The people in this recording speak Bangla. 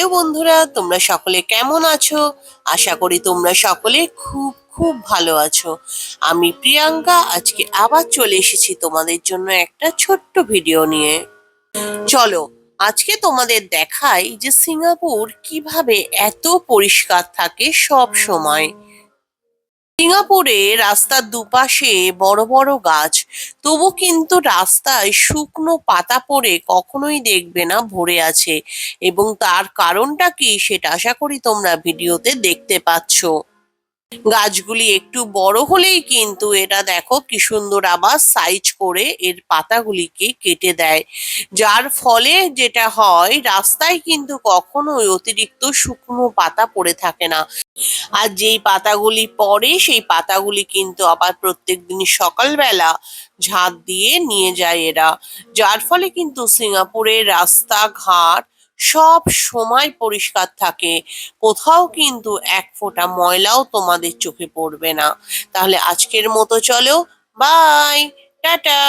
হ্যালো বন্ধুরা, তোমরা সকলে কেমন আছো? আশা করি তোমরা সকলে খুব খুব ভালো আছো। আমি প্রিয়াঙ্কা আজকে আবার চলে এসেছি তোমাদের জন্য একটা ছোট্ট ভিডিও নিয়ে। চলো আজকে তোমাদের দেখাই যে সিঙ্গাপুর কিভাবে এত পরিষ্কার থাকে সব সময়। সিঙ্গাপুরে রাস্তার দুপাশে বড় বড় গাছ, তবু কিন্তু রাস্তায় শুকনো পাতা পড়ে কখনোই দেখবে না ভরে আছে। এবং তার কারণটা কি সেটা আশা করি তোমরা ভিডিওতে দেখতে পাচ্ছো। গাছগুলি একটু বড় হলেই কিন্তু এটা দেখো কি সুন্দর আবার সাইজ করে এর পাতাগুলিকে কেটে দেয়, যার ফলে যেটা হয় রাস্তায় কিন্তু কখনোই অতিরিক্ত শুকনো পাতা পড়ে থাকে না। আর যেই পাতাগুলি পড়ে সেই পাতাগুলি কিন্তু আবার প্রত্যেকদিন সকালবেলা ঝাঁট দিয়ে নিয়ে যায় এরা, যার ফলে কিন্তু সিঙ্গাপুরের রাস্তাঘাট সব সময় পরিষ্কার থাকে। কোথাও কিন্তু এক ফোঁটা ময়লাও তোমাদের চোখে পড়বে না। তাহলে আজকের মতো চলো, বাই, টাটা।